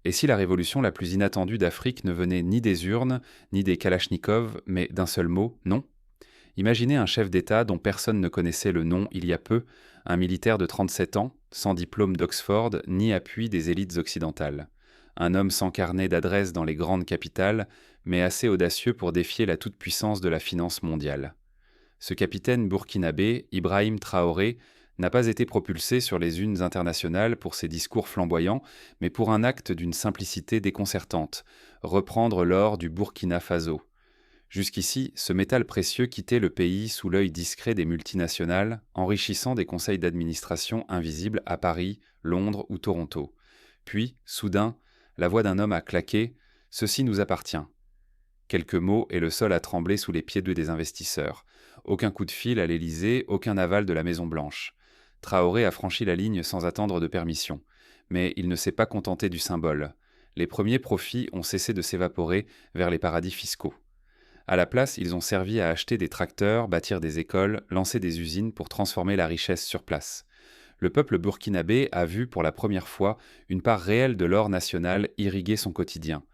Et si la révolution la plus inattendue d'Afrique ne venait ni des urnes, ni des kalachnikovs, mais d'un seul mot, non? Imaginez un chef d'État dont personne ne connaissait le nom il y a peu, un militaire de 37 ans, sans diplôme d'Oxford ni appui des élites occidentales. Un homme sans carnet d'adresse dans les grandes capitales, mais assez audacieux pour défier la toute-puissance de la finance mondiale. Ce capitaine burkinabé, Ibrahim Traoré, n'a pas été propulsé sur les unes internationales pour ses discours flamboyants, mais pour un acte d'une simplicité déconcertante, reprendre l'or du Burkina Faso. Jusqu'ici, ce métal précieux quittait le pays sous l'œil discret des multinationales, enrichissant des conseils d'administration invisibles à Paris, Londres ou Toronto. Puis, soudain, la voix d'un homme a claqué « Ceci nous appartient ». Quelques mots et le sol a tremblé sous les pieds des investisseurs. Aucun coup de fil à l'Élysée, aucun aval de la Maison-Blanche. Traoré a franchi la ligne sans attendre de permission. Mais il ne s'est pas contenté du symbole. Les premiers profits ont cessé de s'évaporer vers les paradis fiscaux. À la place, ils ont servi à acheter des tracteurs, bâtir des écoles, lancer des usines pour transformer la richesse sur place. Le peuple burkinabé a vu pour la première fois une part réelle de l'or national irriguer son quotidien.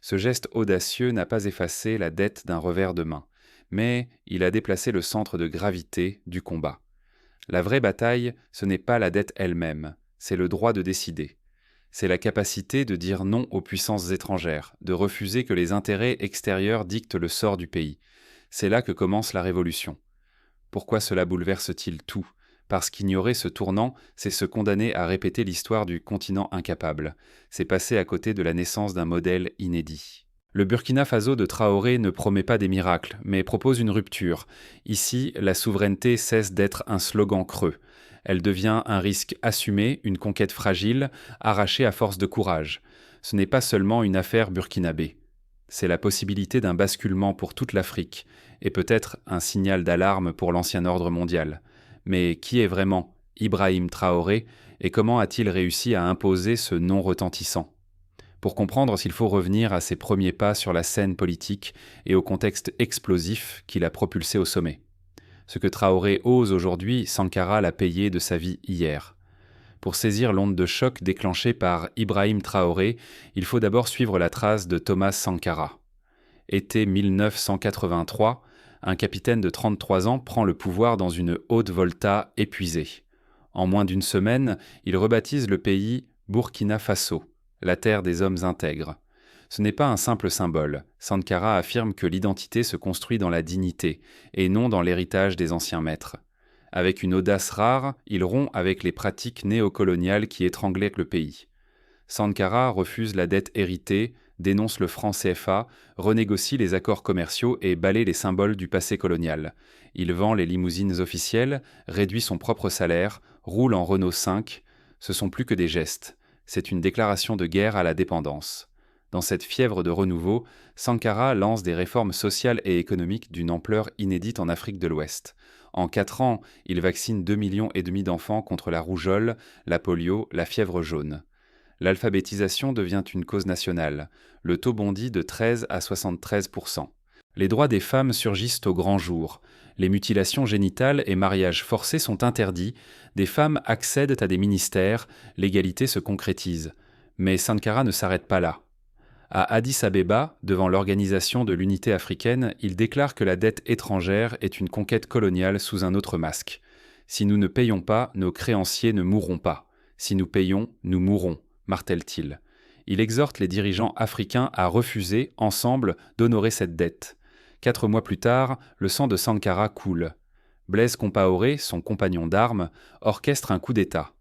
Ce geste audacieux n'a pas effacé la dette d'un revers de main, mais il a déplacé le centre de gravité du combat. La vraie bataille, ce n'est pas la dette elle-même, c'est le droit de décider. C'est la capacité de dire non aux puissances étrangères, de refuser que les intérêts extérieurs dictent le sort du pays. C'est là que commence la révolution. Pourquoi cela bouleverse-t-il tout? Parce qu'ignorer ce tournant, c'est se condamner à répéter l'histoire du continent incapable. C'est passer à côté de la naissance d'un modèle inédit. Le Burkina Faso de Traoré ne promet pas des miracles, mais propose une rupture. Ici, la souveraineté cesse d'être un slogan creux. Elle devient un risque assumé, une conquête fragile, arrachée à force de courage. Ce n'est pas seulement une affaire burkinabé. C'est la possibilité d'un basculement pour toute l'Afrique, et peut-être un signal d'alarme pour l'ancien ordre mondial. Mais qui est vraiment Ibrahim Traoré, et comment a-t-il réussi à imposer ce nom retentissant? Pour comprendre, s'il faut revenir à ses premiers pas sur la scène politique et au contexte explosif qui l'a propulsé au sommet. Ce que Traoré ose aujourd'hui, Sankara l'a payé de sa vie hier. Pour saisir l'onde de choc déclenchée par Ibrahim Traoré, il faut d'abord suivre la trace de Thomas Sankara. Été 1983, un capitaine de 33 ans prend le pouvoir dans une Haute-Volta épuisée. En moins d'une semaine, il rebaptise le pays Burkina Faso, la terre des hommes intègres. Ce n'est pas un simple symbole. Sankara affirme que l'identité se construit dans la dignité, et non dans l'héritage des anciens maîtres. Avec une audace rare, il rompt avec les pratiques néocoloniales qui étranglaient le pays. Sankara refuse la dette héritée, dénonce le franc CFA, renégocie les accords commerciaux et balaie les symboles du passé colonial. Il vend les limousines officielles, réduit son propre salaire, roule en Renault 5. Ce sont plus que des gestes. C'est une déclaration de guerre à la dépendance. Dans cette fièvre de renouveau, Sankara lance des réformes sociales et économiques d'une ampleur inédite en Afrique de l'Ouest. En 4 ans, il vaccine 2,5 millions d'enfants contre la rougeole, la polio, la fièvre jaune. L'alphabétisation devient une cause nationale. Le taux bondit de 13 à 73%. Les droits des femmes surgissent au grand jour. Les mutilations génitales et mariages forcés sont interdits. Des femmes accèdent à des ministères. L'égalité se concrétise. Mais Sankara ne s'arrête pas là. À Addis Abeba, devant l'Organisation de l'Unité africaine, il déclare que la dette étrangère est une conquête coloniale sous un autre masque. Si nous ne payons pas, nos créanciers ne mourront pas. Si nous payons, nous mourrons, martèle-t-il. Il exhorte les dirigeants africains à refuser, ensemble, d'honorer cette dette. 4 mois plus tard, le sang de Sankara coule. Blaise Compaoré, son compagnon d'armes, orchestre un coup d'État.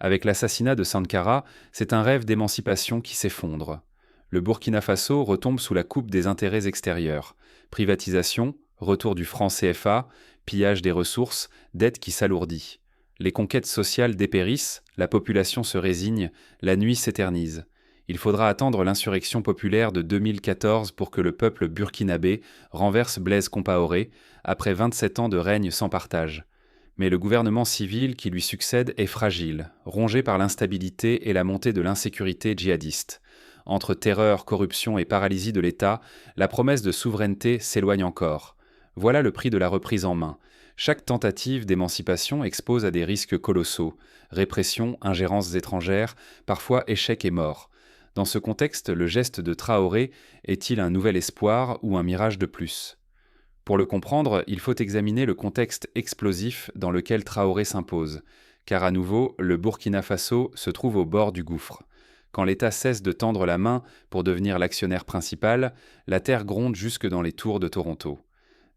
Avec l'assassinat de Sankara, c'est un rêve d'émancipation qui s'effondre. Le Burkina Faso retombe sous la coupe des intérêts extérieurs. Privatisation, retour du franc CFA, pillage des ressources, dette qui s'alourdit. Les conquêtes sociales dépérissent, la population se résigne, la nuit s'éternise. Il faudra attendre l'insurrection populaire de 2014 pour que le peuple burkinabé renverse Blaise Compaoré, après 27 ans de règne sans partage. Mais le gouvernement civil qui lui succède est fragile, rongé par l'instabilité et la montée de l'insécurité djihadiste. Entre terreur, corruption et paralysie de l'État, la promesse de souveraineté s'éloigne encore. Voilà le prix de la reprise en main. Chaque tentative d'émancipation expose à des risques colossaux. Répression, ingérences étrangères, parfois échec et mort. Dans ce contexte, le geste de Traoré est-il un nouvel espoir ou un mirage de plus? Pour le comprendre, il faut examiner le contexte explosif dans lequel Traoré s'impose, car à nouveau, le Burkina Faso se trouve au bord du gouffre. Quand l'État cesse de tendre la main pour devenir l'actionnaire principal, la terre gronde jusque dans les tours de Toronto.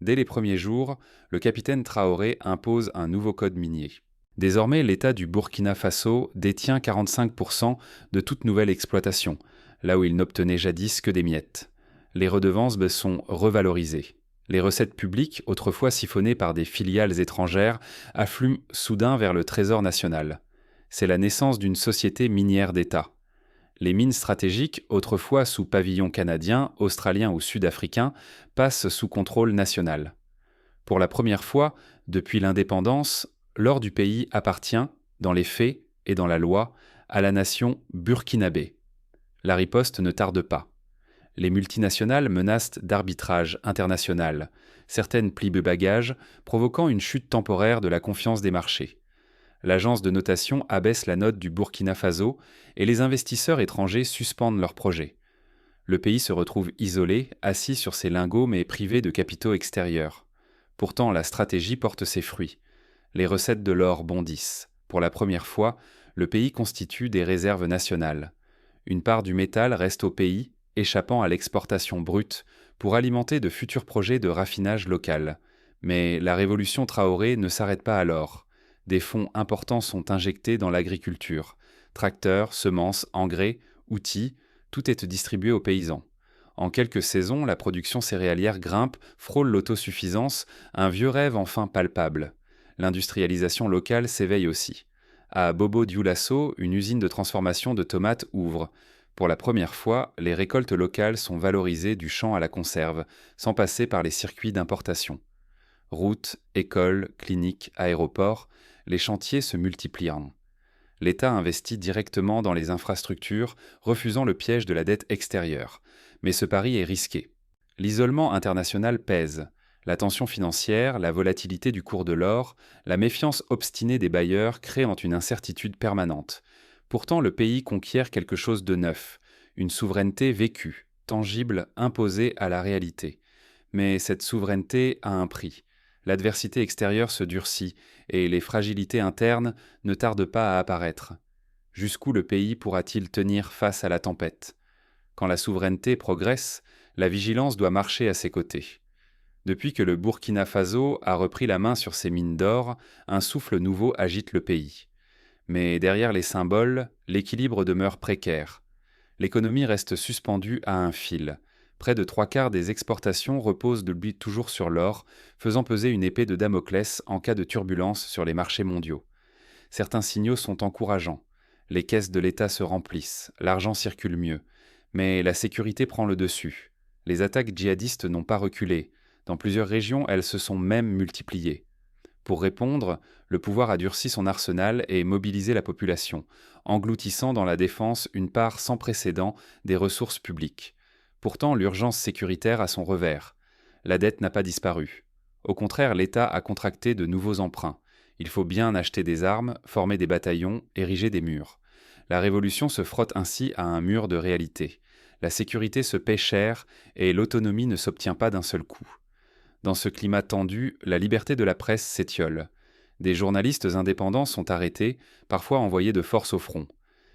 Dès les premiers jours, le capitaine Traoré impose un nouveau code minier. Désormais, l'État du Burkina Faso détient 45% de toute nouvelle exploitation, là où il n'obtenait jadis que des miettes. Les redevances sont revalorisées. Les recettes publiques, autrefois siphonnées par des filiales étrangères, affluent soudain vers le Trésor national. C'est la naissance d'une société minière d'État. Les mines stratégiques, autrefois sous pavillon canadien, australien ou sud-africain, passent sous contrôle national. Pour la première fois, depuis l'indépendance, l'or du pays appartient, dans les faits et dans la loi, à la nation burkinabé. La riposte ne tarde pas. Les multinationales menacent d'arbitrage international, certaines plient bagages, provoquant une chute temporaire de la confiance des marchés. L'agence de notation abaisse la note du Burkina Faso et les investisseurs étrangers suspendent leurs projets. Le pays se retrouve isolé, assis sur ses lingots mais privé de capitaux extérieurs. Pourtant, la stratégie porte ses fruits. Les recettes de l'or bondissent. Pour la première fois, le pays constitue des réserves nationales. Une part du métal reste au pays, échappant à l'exportation brute, pour alimenter de futurs projets de raffinage local. Mais la révolution Traoré ne s'arrête pas alors. Des fonds importants sont injectés dans l'agriculture. Tracteurs, semences, engrais, outils, tout est distribué aux paysans. En quelques saisons, la production céréalière grimpe, frôle l'autosuffisance, un vieux rêve enfin palpable. L'industrialisation locale s'éveille aussi. À Bobo-Dioulasso, une usine de transformation de tomates ouvre. Pour la première fois, les récoltes locales sont valorisées du champ à la conserve, sans passer par les circuits d'importation. Routes, écoles, cliniques, aéroports, les chantiers se multiplient. L'État investit directement dans les infrastructures, refusant le piège de la dette extérieure. Mais ce pari est risqué. L'isolement international pèse. La tension financière, la volatilité du cours de l'or, la méfiance obstinée des bailleurs créent une incertitude permanente. Pourtant, le pays conquiert quelque chose de neuf, une souveraineté vécue, tangible, imposée à la réalité. Mais cette souveraineté a un prix. L'adversité extérieure se durcit et les fragilités internes ne tardent pas à apparaître. Jusqu'où le pays pourra-t-il tenir face à la tempête? Quand la souveraineté progresse, la vigilance doit marcher à ses côtés. Depuis que le Burkina Faso a repris la main sur ses mines d'or, un souffle nouveau agite le pays. Mais derrière les symboles, l'équilibre demeure précaire. L'économie reste suspendue à un fil. Près de 3/4 des exportations reposent toujours sur l'or, faisant peser une épée de Damoclès en cas de turbulence sur les marchés mondiaux. Certains signaux sont encourageants. Les caisses de l'État se remplissent, l'argent circule mieux. Mais la sécurité prend le dessus. Les attaques djihadistes n'ont pas reculé. Dans plusieurs régions, elles se sont même multipliées. Pour répondre, le pouvoir a durci son arsenal et mobilisé la population, engloutissant dans la défense une part sans précédent des ressources publiques. Pourtant, l'urgence sécuritaire a son revers. La dette n'a pas disparu. Au contraire, l'État a contracté de nouveaux emprunts. Il faut bien acheter des armes, former des bataillons, ériger des murs. La révolution se frotte ainsi à un mur de réalité. La sécurité se paie cher et l'autonomie ne s'obtient pas d'un seul coup. Dans ce climat tendu, la liberté de la presse s'étiole. Des journalistes indépendants sont arrêtés, parfois envoyés de force au front.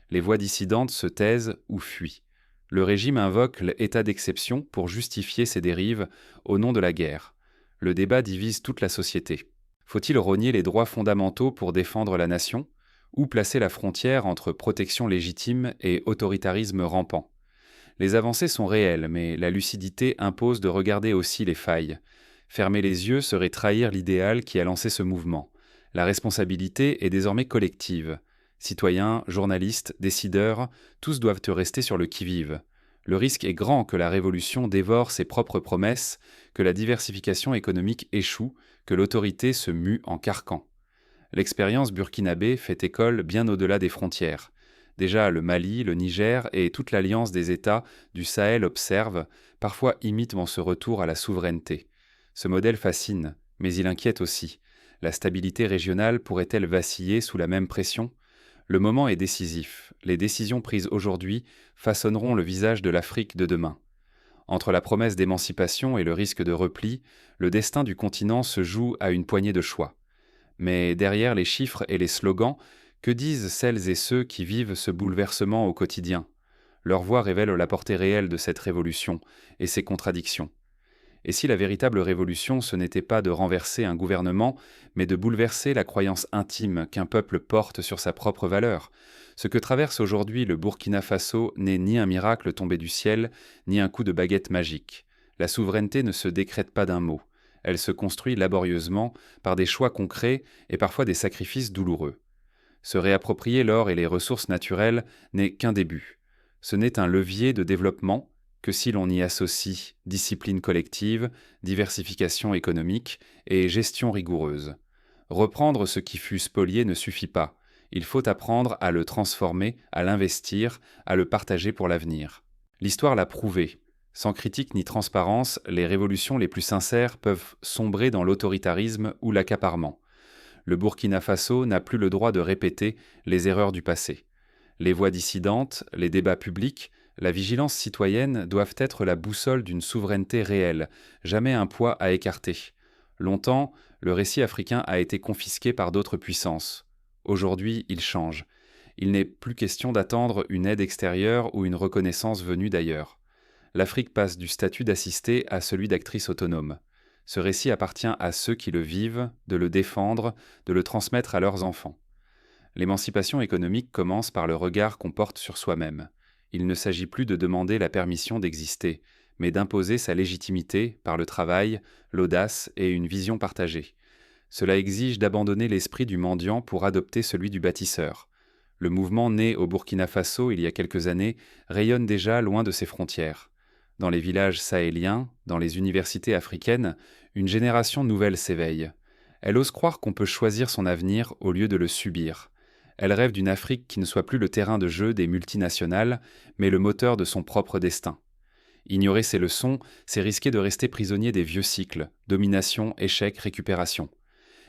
Les voix dissidentes se taisent ou fuient. Le régime invoque l'état d'exception pour justifier ses dérives au nom de la guerre. Le débat divise toute la société. Faut-il rogner les droits fondamentaux pour défendre la nation? Ou placer la frontière entre protection légitime et autoritarisme rampant? Les avancées sont réelles, mais la lucidité impose de regarder aussi les failles. Fermer les yeux serait trahir l'idéal qui a lancé ce mouvement. La responsabilité est désormais collective. Citoyens, journalistes, décideurs, tous doivent rester sur le qui-vive. Le risque est grand que la révolution dévore ses propres promesses, que la diversification économique échoue, que l'autorité se mue en carcan. L'expérience burkinabé fait école bien au-delà des frontières. Déjà, le Mali, le Niger et toute l'alliance des États du Sahel observent, parfois imitent ce retour à la souveraineté. Ce modèle fascine, mais il inquiète aussi. La stabilité régionale pourrait-elle vaciller sous la même pression? Le moment est décisif. Les décisions prises aujourd'hui façonneront le visage de l'Afrique de demain. Entre la promesse d'émancipation et le risque de repli, le destin du continent se joue à une poignée de choix. Mais derrière les chiffres et les slogans, que disent celles et ceux qui vivent ce bouleversement au quotidien? Leur voix révèle la portée réelle de cette révolution et ses contradictions. Et si la véritable révolution, ce n'était pas de renverser un gouvernement, mais de bouleverser la croyance intime qu'un peuple porte sur sa propre valeur? Ce que traverse aujourd'hui le Burkina Faso n'est ni un miracle tombé du ciel, ni un coup de baguette magique. La souveraineté ne se décrète pas d'un mot. Elle se construit laborieusement par des choix concrets et parfois des sacrifices douloureux. Se réapproprier l'or et les ressources naturelles n'est qu'un début. Ce n'est un levier de développement que si l'on y associe discipline collective, diversification économique et gestion rigoureuse. Reprendre ce qui fut spolié ne suffit pas. Il faut apprendre à le transformer, à l'investir, à le partager pour l'avenir. L'histoire l'a prouvé. Sans critique ni transparence, les révolutions les plus sincères peuvent sombrer dans l'autoritarisme ou l'accaparement. Le Burkina Faso n'a plus le droit de répéter les erreurs du passé. Les voix dissidentes, les débats publics, la vigilance citoyenne doivent être la boussole d'une souveraineté réelle, jamais un poids à écarter. Longtemps, le récit africain a été confisqué par d'autres puissances. Aujourd'hui, il change. Il n'est plus question d'attendre une aide extérieure ou une reconnaissance venue d'ailleurs. L'Afrique passe du statut d'assistée à celui d'actrice autonome. Ce récit appartient à ceux qui le vivent, de le défendre, de le transmettre à leurs enfants. L'émancipation économique commence par le regard qu'on porte sur soi-même. Il ne s'agit plus de demander la permission d'exister, mais d'imposer sa légitimité par le travail, l'audace et une vision partagée. Cela exige d'abandonner l'esprit du mendiant pour adopter celui du bâtisseur. Le mouvement né au Burkina Faso il y a quelques années rayonne déjà loin de ses frontières. Dans les villages sahéliens, dans les universités africaines, une génération nouvelle s'éveille. Elle ose croire qu'on peut choisir son avenir au lieu de le subir. Elle rêve d'une Afrique qui ne soit plus le terrain de jeu des multinationales, mais le moteur de son propre destin. Ignorer ces leçons, c'est risquer de rester prisonnier des vieux cycles, domination, échec, récupération.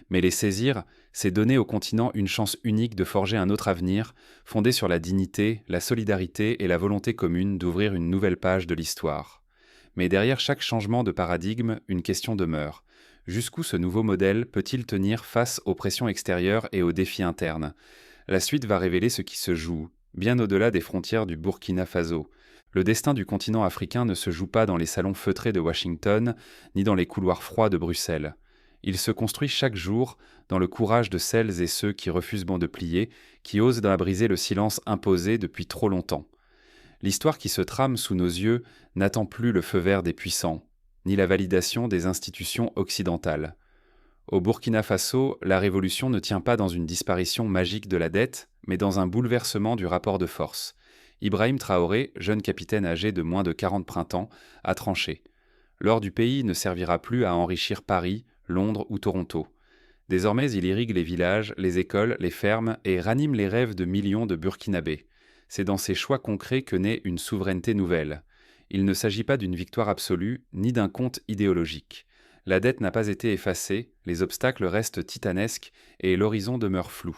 Mais les saisir, c'est donner au continent une chance unique de forger un autre avenir, fondé sur la dignité, la solidarité et la volonté commune d'ouvrir une nouvelle page de l'histoire. Mais derrière chaque changement de paradigme, une question demeure. Jusqu'où ce nouveau modèle peut-il tenir face aux pressions extérieures et aux défis internes? La suite va révéler ce qui se joue, bien au-delà des frontières du Burkina Faso. Le destin du continent africain ne se joue pas dans les salons feutrés de Washington, ni dans les couloirs froids de Bruxelles. Il se construit chaque jour dans le courage de celles et ceux qui refusent bon de plier, qui osent briser le silence imposé depuis trop longtemps. L'histoire qui se trame sous nos yeux n'attend plus le feu vert des puissants, ni la validation des institutions occidentales. Au Burkina Faso, la révolution ne tient pas dans une disparition magique de la dette, mais dans un bouleversement du rapport de force. Ibrahim Traoré, jeune capitaine âgé de moins de 40 printemps, a tranché. L'or du pays ne servira plus à enrichir Paris, Londres ou Toronto. Désormais, il irrigue les villages, les écoles, les fermes et ranime les rêves de millions de Burkinabés. C'est dans ces choix concrets que naît une souveraineté nouvelle. Il ne s'agit pas d'une victoire absolue, ni d'un compte idéologique. La dette n'a pas été effacée, les obstacles restent titanesques et l'horizon demeure flou.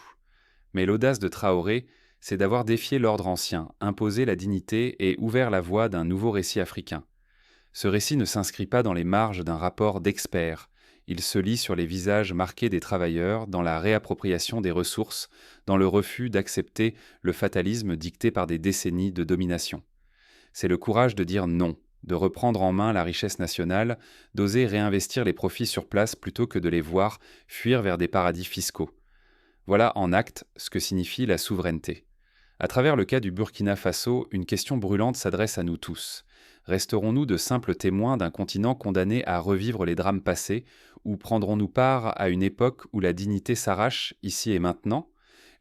Mais l'audace de Traoré, c'est d'avoir défié l'ordre ancien, imposé la dignité et ouvert la voie d'un nouveau récit africain. Ce récit ne s'inscrit pas dans les marges d'un rapport d'experts. Il se lit sur les visages marqués des travailleurs, dans la réappropriation des ressources, dans le refus d'accepter le fatalisme dicté par des décennies de domination. C'est le courage de dire non, de reprendre en main la richesse nationale, d'oser réinvestir les profits sur place plutôt que de les voir fuir vers des paradis fiscaux. Voilà en acte ce que signifie la souveraineté. À travers le cas du Burkina Faso, une question brûlante s'adresse à nous tous. Resterons-nous de simples témoins d'un continent condamné à revivre les drames passés, ou prendrons-nous part à une époque où la dignité s'arrache ici et maintenant?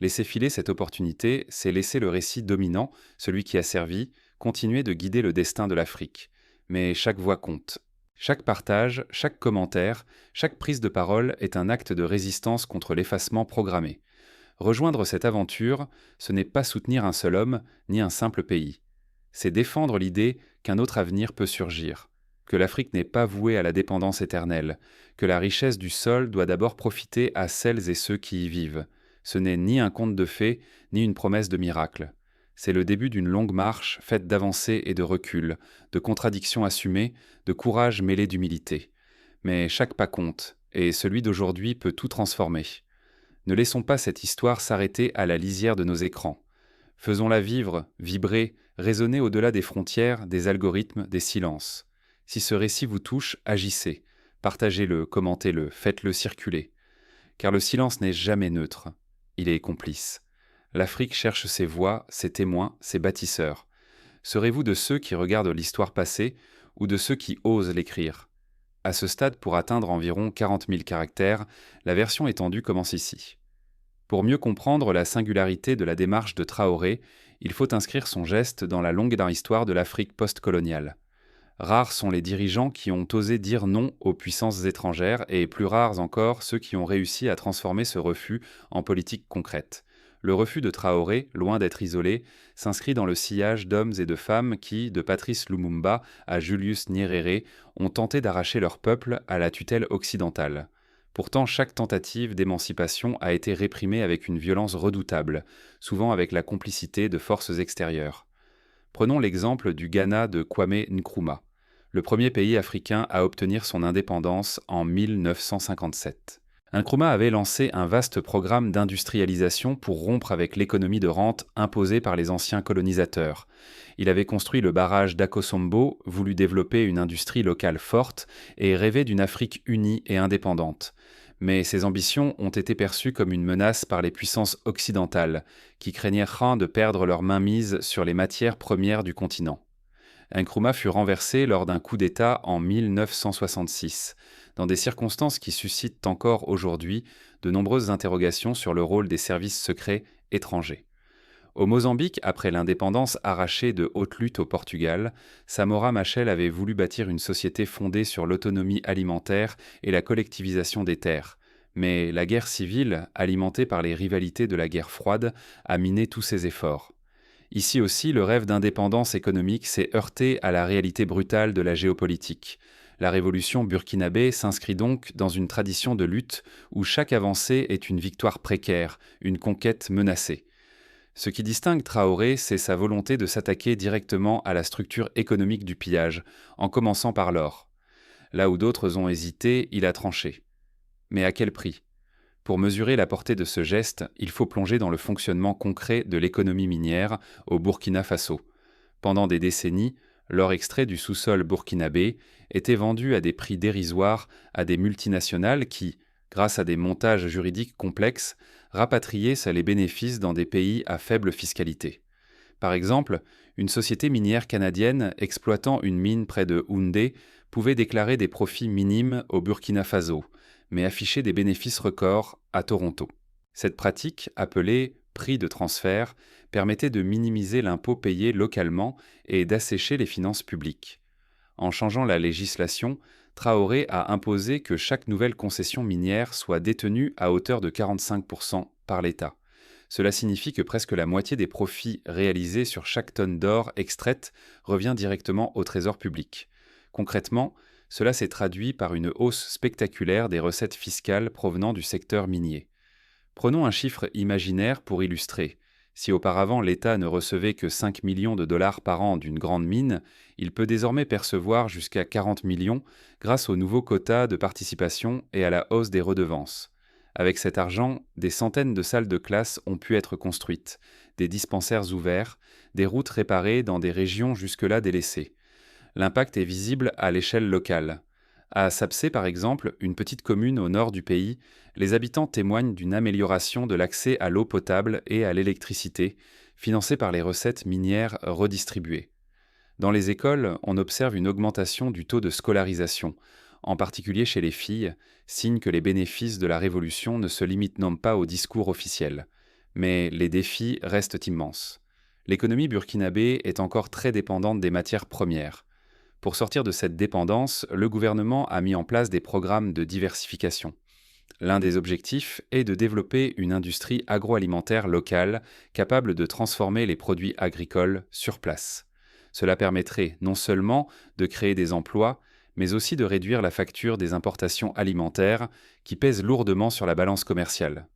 Laisser filer cette opportunité, c'est laisser le récit dominant, celui qui a servi, continuer de guider le destin de l'Afrique. Mais chaque voix compte. Chaque partage, chaque commentaire, chaque prise de parole est un acte de résistance contre l'effacement programmé. Rejoindre cette aventure, ce n'est pas soutenir un seul homme, ni un simple pays. C'est défendre l'idée qu'un autre avenir peut surgir, que l'Afrique n'est pas vouée à la dépendance éternelle, que la richesse du sol doit d'abord profiter à celles et ceux qui y vivent. Ce n'est ni un conte de fées, ni une promesse de miracle. C'est le début d'une longue marche faite d'avancées et de reculs, de contradictions assumées, de courage mêlé d'humilité. Mais chaque pas compte, et celui d'aujourd'hui peut tout transformer. Ne laissons pas cette histoire s'arrêter à la lisière de nos écrans. Faisons-la vivre, vibrer, résonner au-delà des frontières, des algorithmes, des silences. Si ce récit vous touche, agissez. Partagez-le, commentez-le, faites-le circuler. Car le silence n'est jamais neutre. Il est complice. L'Afrique cherche ses voix, ses témoins, ses bâtisseurs. Serez-vous de ceux qui regardent l'histoire passée ou de ceux qui osent l'écrire ? À ce stade, pour atteindre environ 40 000 caractères, la version étendue commence ici. Pour mieux comprendre la singularité de la démarche de Traoré, il faut inscrire son geste dans la longue histoire de l'Afrique postcoloniale. Rares sont les dirigeants qui ont osé dire non aux puissances étrangères et plus rares encore ceux qui ont réussi à transformer ce refus en politique concrète. Le refus de Traoré, loin d'être isolé, s'inscrit dans le sillage d'hommes et de femmes qui, de Patrice Lumumba à Julius Nyerere, ont tenté d'arracher leur peuple à la tutelle occidentale. Pourtant, chaque tentative d'émancipation a été réprimée avec une violence redoutable, souvent avec la complicité de forces extérieures. Prenons l'exemple du Ghana de Kwame Nkrumah, le premier pays africain à obtenir son indépendance en 1957. Nkrumah avait lancé un vaste programme d'industrialisation pour rompre avec l'économie de rente imposée par les anciens colonisateurs. Il avait construit le barrage d'Akosombo, voulu développer une industrie locale forte et rêvé d'une Afrique unie et indépendante. Mais ses ambitions ont été perçues comme une menace par les puissances occidentales, qui craignaient de perdre leur mainmise sur les matières premières du continent. Nkrumah fut renversé lors d'un coup d'État en 1966, dans des circonstances qui suscitent encore aujourd'hui de nombreuses interrogations sur le rôle des services secrets étrangers. Au Mozambique, après l'indépendance arrachée de haute lutte au Portugal, Samora Machel avait voulu bâtir une société fondée sur l'autonomie alimentaire et la collectivisation des terres. Mais la guerre civile, alimentée par les rivalités de la guerre froide, a miné tous ses efforts. Ici aussi, le rêve d'indépendance économique s'est heurté à la réalité brutale de la géopolitique. La révolution burkinabé s'inscrit donc dans une tradition de lutte où chaque avancée est une victoire précaire, une conquête menacée. Ce qui distingue Traoré, c'est sa volonté de s'attaquer directement à la structure économique du pillage, en commençant par l'or. Là où d'autres ont hésité, il a tranché. Mais à quel prix ? Pour mesurer la portée de ce geste, il faut plonger dans le fonctionnement concret de l'économie minière au Burkina Faso. Pendant des décennies, l'or extrait du sous-sol burkinabé était vendu à des prix dérisoires à des multinationales qui, grâce à des montages juridiques complexes, rapatriaient les bénéfices dans des pays à faible fiscalité. Par exemple, une société minière canadienne exploitant une mine près de Houndé pouvait déclarer des profits minimes au Burkina Faso, mais afficher des bénéfices records à Toronto. Cette pratique, appelée prix de transfert, permettait de minimiser l'impôt payé localement et d'assécher les finances publiques. En changeant la législation, Traoré a imposé que chaque nouvelle concession minière soit détenue à hauteur de 45% par l'État. Cela signifie que presque la moitié des profits réalisés sur chaque tonne d'or extraite revient directement au trésor public. Concrètement, cela s'est traduit par une hausse spectaculaire des recettes fiscales provenant du secteur minier. Prenons un chiffre imaginaire pour illustrer. Si auparavant l'État ne recevait que 5 millions de dollars par an d'une grande mine, il peut désormais percevoir jusqu'à 40 millions grâce aux nouveaux quotas de participation et à la hausse des redevances. Avec cet argent, des centaines de salles de classe ont pu être construites, des dispensaires ouverts, des routes réparées dans des régions jusque-là délaissées. L'impact est visible à l'échelle locale. À Sapsé, par exemple, une petite commune au nord du pays, les habitants témoignent d'une amélioration de l'accès à l'eau potable et à l'électricité, financée par les recettes minières redistribuées. Dans les écoles, on observe une augmentation du taux de scolarisation, en particulier chez les filles, signe que les bénéfices de la révolution ne se limitent non pas au discours officiel. Mais les défis restent immenses. L'économie burkinabé est encore très dépendante des matières premières. Pour sortir de cette dépendance, le gouvernement a mis en place des programmes de diversification. L'un des objectifs est de développer une industrie agroalimentaire locale capable de transformer les produits agricoles sur place. Cela permettrait non seulement de créer des emplois, mais aussi de réduire la facture des importations alimentaires qui pèsent lourdement sur la balance commerciale.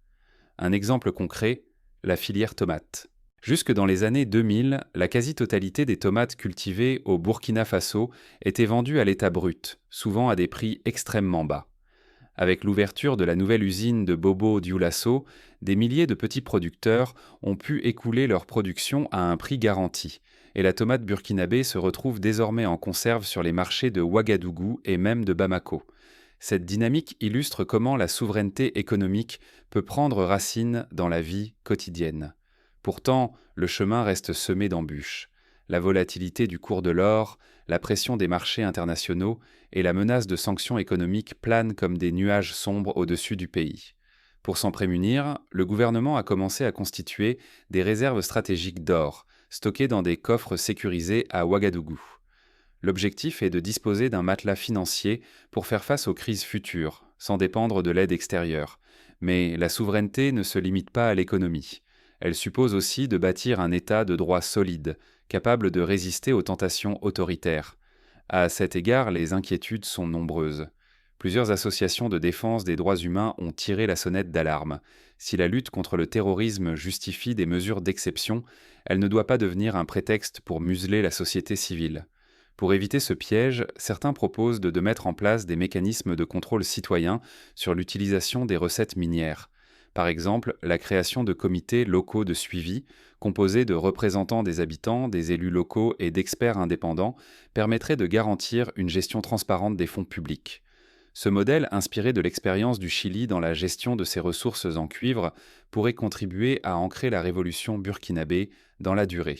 Un exemple concret, la filière tomate. Jusque dans les années 2000, la quasi-totalité des tomates cultivées au Burkina Faso étaient vendues à l'état brut, souvent à des prix extrêmement bas. Avec l'ouverture de la nouvelle usine de Bobo Dioulasso, des milliers de petits producteurs ont pu écouler leur production à un prix garanti, et la tomate burkinabé se retrouve désormais en conserve sur les marchés de Ouagadougou et même de Bamako. Cette dynamique illustre comment la souveraineté économique peut prendre racine dans la vie quotidienne. Pourtant, le chemin reste semé d'embûches. La volatilité du cours de l'or, la pression des marchés internationaux et la menace de sanctions économiques planent comme des nuages sombres au-dessus du pays. Pour s'en prémunir, le gouvernement a commencé à constituer des réserves stratégiques d'or, stockées dans des coffres sécurisés à Ouagadougou. L'objectif est de disposer d'un matelas financier pour faire face aux crises futures, sans dépendre de l'aide extérieure. Mais la souveraineté ne se limite pas à l'économie. Elle suppose aussi de bâtir un État de droit solide, capable de résister aux tentations autoritaires. À cet égard, les inquiétudes sont nombreuses. Plusieurs associations de défense des droits humains ont tiré la sonnette d'alarme. Si la lutte contre le terrorisme justifie des mesures d'exception, elle ne doit pas devenir un prétexte pour museler la société civile. Pour éviter ce piège, certains proposent de mettre en place des mécanismes de contrôle citoyen sur l'utilisation des recettes minières. Par exemple, la création de comités locaux de suivi, composés de représentants des habitants, des élus locaux et d'experts indépendants, permettrait de garantir une gestion transparente des fonds publics. Ce modèle, inspiré de l'expérience du Chili dans la gestion de ses ressources en cuivre, pourrait contribuer à ancrer la révolution burkinabé dans la durée.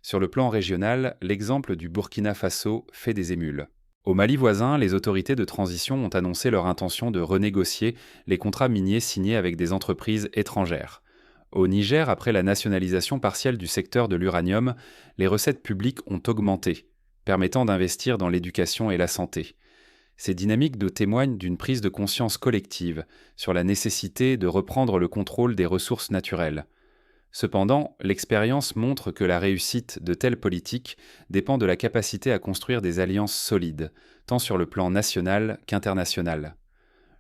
Sur le plan régional, l'exemple du Burkina Faso fait des émules. Au Mali voisin, les autorités de transition ont annoncé leur intention de renégocier les contrats miniers signés avec des entreprises étrangères. Au Niger, après la nationalisation partielle du secteur de l'uranium, les recettes publiques ont augmenté, permettant d'investir dans l'éducation et la santé. Ces dynamiques témoignent d'une prise de conscience collective sur la nécessité de reprendre le contrôle des ressources naturelles. Cependant, l'expérience montre que la réussite de telles politiques dépend de la capacité à construire des alliances solides, tant sur le plan national qu'international.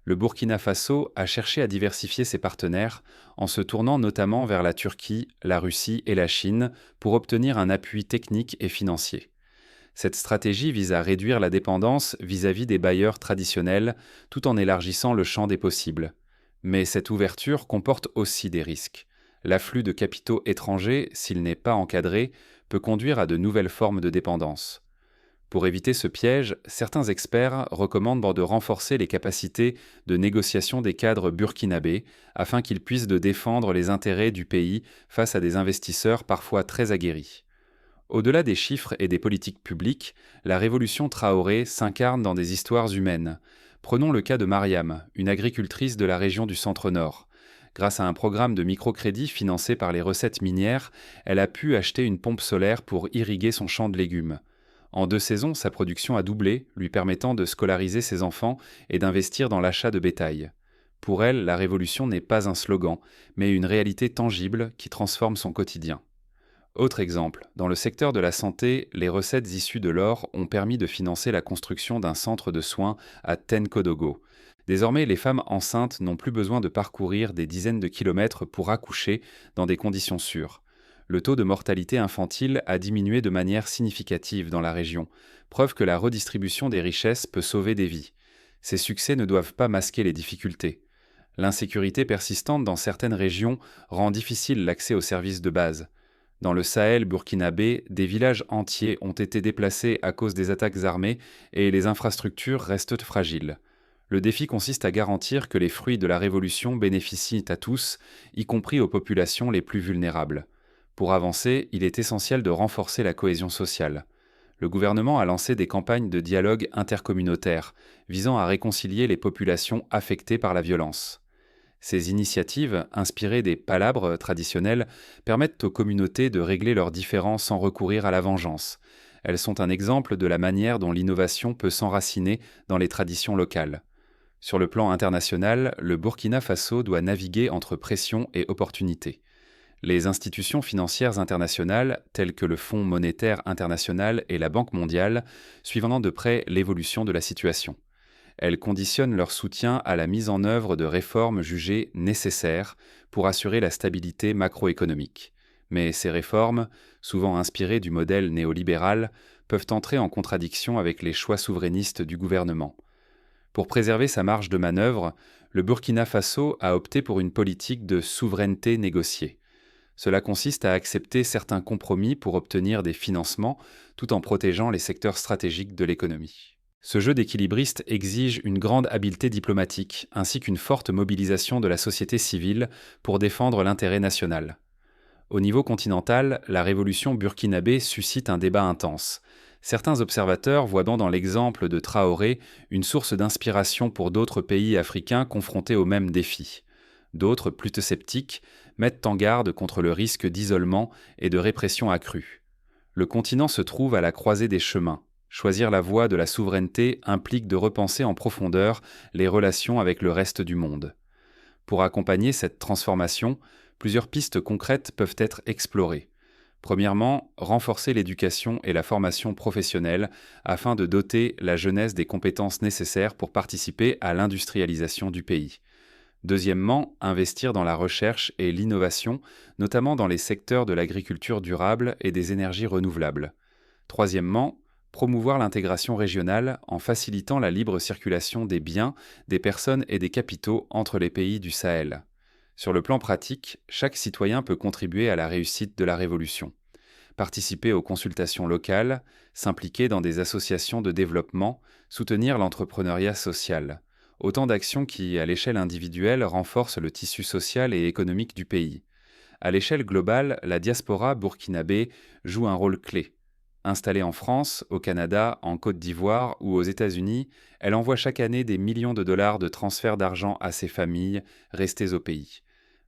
Le Burkina Faso a cherché à diversifier ses partenaires en se tournant notamment vers la Turquie, la Russie et la Chine pour obtenir un appui technique et financier. Cette stratégie vise à réduire la dépendance vis-à-vis des bailleurs traditionnels tout en élargissant le champ des possibles. Mais cette ouverture comporte aussi des risques. L'afflux de capitaux étrangers, s'il n'est pas encadré, peut conduire à de nouvelles formes de dépendance. Pour éviter ce piège, certains experts recommandent de renforcer les capacités de négociation des cadres burkinabés afin qu'ils puissent défendre les intérêts du pays face à des investisseurs parfois très aguerris. Au-delà des chiffres et des politiques publiques, la révolution Traoré s'incarne dans des histoires humaines. Prenons le cas de Mariam, une agricultrice de la région du Centre-Nord. Grâce à un programme de microcrédit financé par les recettes minières, elle a pu acheter une pompe solaire pour irriguer son champ de légumes. En 2 saisons, sa production a doublé, lui permettant de scolariser ses enfants et d'investir dans l'achat de bétail. Pour elle, la révolution n'est pas un slogan, mais une réalité tangible qui transforme son quotidien. Autre exemple, dans le secteur de la santé, les recettes issues de l'or ont permis de financer la construction d'un centre de soins à Tenkodogo. Désormais, les femmes enceintes n'ont plus besoin de parcourir des dizaines de kilomètres pour accoucher dans des conditions sûres. Le taux de mortalité infantile a diminué de manière significative dans la région, preuve que la redistribution des richesses peut sauver des vies. Ces succès ne doivent pas masquer les difficultés. L'insécurité persistante dans certaines régions rend difficile l'accès aux services de base. Dans le Sahel burkinabé, des villages entiers ont été déplacés à cause des attaques armées et les infrastructures restent fragiles. Le défi consiste à garantir que les fruits de la révolution bénéficient à tous, y compris aux populations les plus vulnérables. Pour avancer, il est essentiel de renforcer la cohésion sociale. Le gouvernement a lancé des campagnes de dialogue intercommunautaire, visant à réconcilier les populations affectées par la violence. Ces initiatives, inspirées des palabres traditionnelles, permettent aux communautés de régler leurs différends sans recourir à la vengeance. Elles sont un exemple de la manière dont l'innovation peut s'enraciner dans les traditions locales. Sur le plan international, le Burkina Faso doit naviguer entre pression et opportunité. Les institutions financières internationales, telles que le Fonds monétaire international et la Banque mondiale, suivent de près l'évolution de la situation. Elles conditionnent leur soutien à la mise en œuvre de réformes jugées nécessaires pour assurer la stabilité macroéconomique. Mais ces réformes, souvent inspirées du modèle néolibéral, peuvent entrer en contradiction avec les choix souverainistes du gouvernement. Pour préserver sa marge de manœuvre, le Burkina Faso a opté pour une politique de souveraineté négociée. Cela consiste à accepter certains compromis pour obtenir des financements tout en protégeant les secteurs stratégiques de l'économie. Ce jeu d'équilibriste exige une grande habileté diplomatique ainsi qu'une forte mobilisation de la société civile pour défendre l'intérêt national. Au niveau continental, la révolution burkinabé suscite un débat intense. Certains observateurs voient dans l'exemple de Traoré une source d'inspiration pour d'autres pays africains confrontés aux mêmes défis. D'autres, plutôt sceptiques, mettent en garde contre le risque d'isolement et de répression accrue. Le continent se trouve à la croisée des chemins. Choisir la voie de la souveraineté implique de repenser en profondeur les relations avec le reste du monde. Pour accompagner cette transformation, plusieurs pistes concrètes peuvent être explorées. Premièrement, renforcer l'éducation et la formation professionnelle afin de doter la jeunesse des compétences nécessaires pour participer à l'industrialisation du pays. Deuxièmement, investir dans la recherche et l'innovation, notamment dans les secteurs de l'agriculture durable et des énergies renouvelables. Troisièmement, promouvoir l'intégration régionale en facilitant la libre circulation des biens, des personnes et des capitaux entre les pays du Sahel. Sur le plan pratique, chaque citoyen peut contribuer à la réussite de la révolution. Participer aux consultations locales, s'impliquer dans des associations de développement, soutenir l'entrepreneuriat social. Autant d'actions qui, à l'échelle individuelle, renforcent le tissu social et économique du pays. À l'échelle globale, la diaspora burkinabé joue un rôle clé. Installée en France, au Canada, en Côte d'Ivoire ou aux États-Unis, elle envoie chaque année des millions de dollars de transferts d'argent à ses familles restées au pays.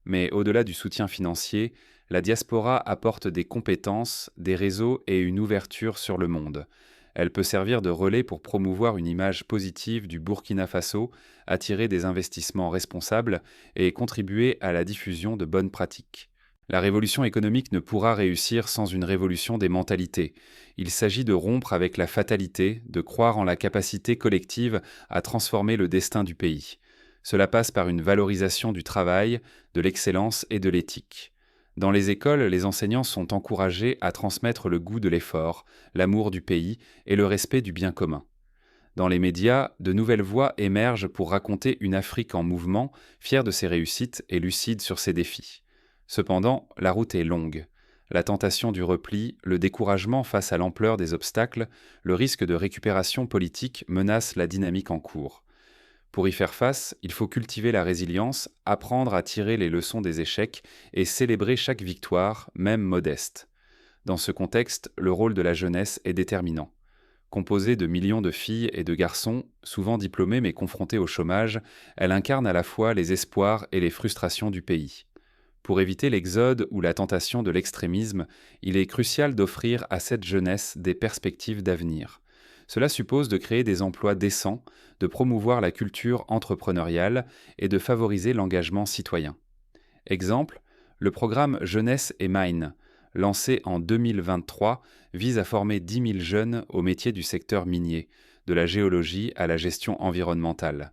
Mais au-delà du soutien financier, la diaspora apporte des compétences, des réseaux et une ouverture sur le monde. Elle peut servir de relais pour promouvoir une image positive du Burkina Faso, attirer des investissements responsables et contribuer à la diffusion de bonnes pratiques. La révolution économique ne pourra réussir sans une révolution des mentalités. Il s'agit de rompre avec la fatalité, de croire en la capacité collective à transformer le destin du pays. Cela passe par une valorisation du travail, de l'excellence et de l'éthique. Dans les écoles, les enseignants sont encouragés à transmettre le goût de l'effort, l'amour du pays et le respect du bien commun. Dans les médias, de nouvelles voix émergent pour raconter une Afrique en mouvement, fière de ses réussites et lucide sur ses défis. Cependant, la route est longue. La tentation du repli, le découragement face à l'ampleur des obstacles, le risque de récupération politique menacent la dynamique en cours. Pour y faire face, il faut cultiver la résilience, apprendre à tirer les leçons des échecs et célébrer chaque victoire, même modeste. Dans ce contexte, le rôle de la jeunesse est déterminant. Composée de millions de filles et de garçons, souvent diplômés mais confrontés au chômage, elle incarne à la fois les espoirs et les frustrations du pays. Pour éviter l'exode ou la tentation de l'extrémisme, il est crucial d'offrir à cette jeunesse des perspectives d'avenir. Cela suppose de créer des emplois décents, de promouvoir la culture entrepreneuriale et de favoriser l'engagement citoyen. Exemple, le programme Jeunesse et Mine, lancé en 2023, vise à former 10 000 jeunes au métier du secteur minier, de la géologie à la gestion environnementale.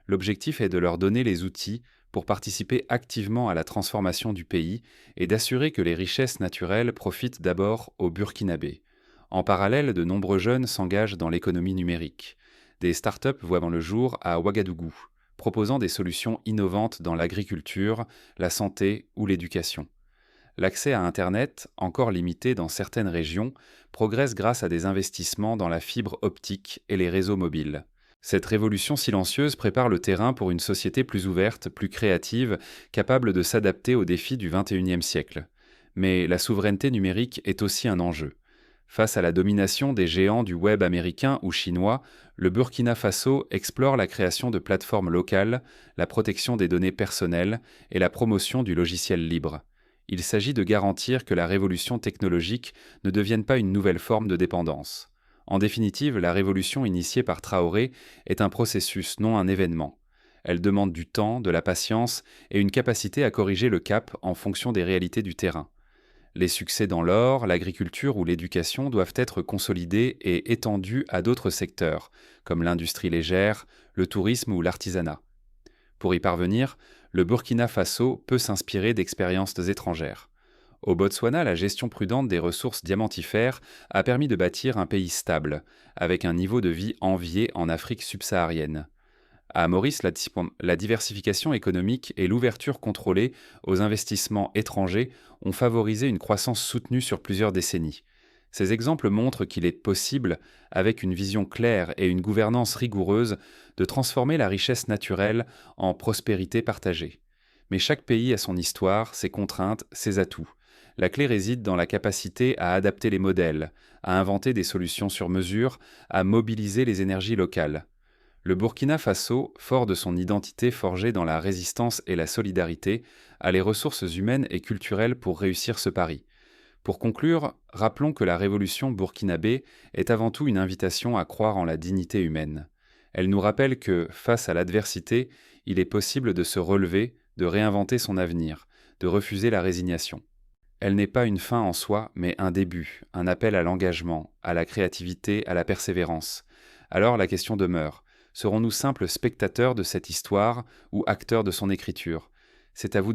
L'objectif est de leur donner les outils pour participer activement à la transformation du pays et d'assurer que les richesses naturelles profitent d'abord aux Burkinabés. En parallèle, de nombreux jeunes s'engagent dans l'économie numérique. Des startups voient le jour à Ouagadougou, proposant des solutions innovantes dans l'agriculture, la santé ou l'éducation. L'accès à Internet, encore limité dans certaines régions, progresse grâce à des investissements dans la fibre optique et les réseaux mobiles. Cette révolution silencieuse prépare le terrain pour une société plus ouverte, plus créative, capable de s'adapter aux défis du XXIe siècle. Mais la souveraineté numérique est aussi un enjeu. Face à la domination des géants du web américain ou chinois, le Burkina Faso explore la création de plateformes locales, la protection des données personnelles et la promotion du logiciel libre. Il s'agit de garantir que la révolution technologique ne devienne pas une nouvelle forme de dépendance. En définitive, la révolution initiée par Traoré est un processus, non un événement. Elle demande du temps, de la patience et une capacité à corriger le cap en fonction des réalités du terrain. Les succès dans l'or, l'agriculture ou l'éducation doivent être consolidés et étendus à d'autres secteurs, comme l'industrie légère, le tourisme ou l'artisanat. Pour y parvenir, le Burkina Faso peut s'inspirer d'expériences étrangères. Au Botswana, la gestion prudente des ressources diamantifères a permis de bâtir un pays stable, avec un niveau de vie envié en Afrique subsaharienne. À Maurice, la diversification économique et l'ouverture contrôlée aux investissements étrangers ont favorisé une croissance soutenue sur plusieurs décennies. Ces exemples montrent qu'il est possible, avec une vision claire et une gouvernance rigoureuse, de transformer la richesse naturelle en prospérité partagée. Mais chaque pays a son histoire, ses contraintes, ses atouts. La clé réside dans la capacité à adapter les modèles, à inventer des solutions sur mesure, à mobiliser les énergies locales. Le Burkina Faso, fort de son identité forgée dans la résistance et la solidarité, a les ressources humaines et culturelles pour réussir ce pari. Pour conclure, rappelons que la révolution burkinabé est avant tout une invitation à croire en la dignité humaine. Elle nous rappelle que, face à l'adversité, il est possible de se relever, de réinventer son avenir, de refuser la résignation. Elle n'est pas une fin en soi, mais un début, un appel à l'engagement, à la créativité, à la persévérance. Alors la question demeure. Serons-nous simples spectateurs de cette histoire ou acteurs de son écriture? C'est à vous de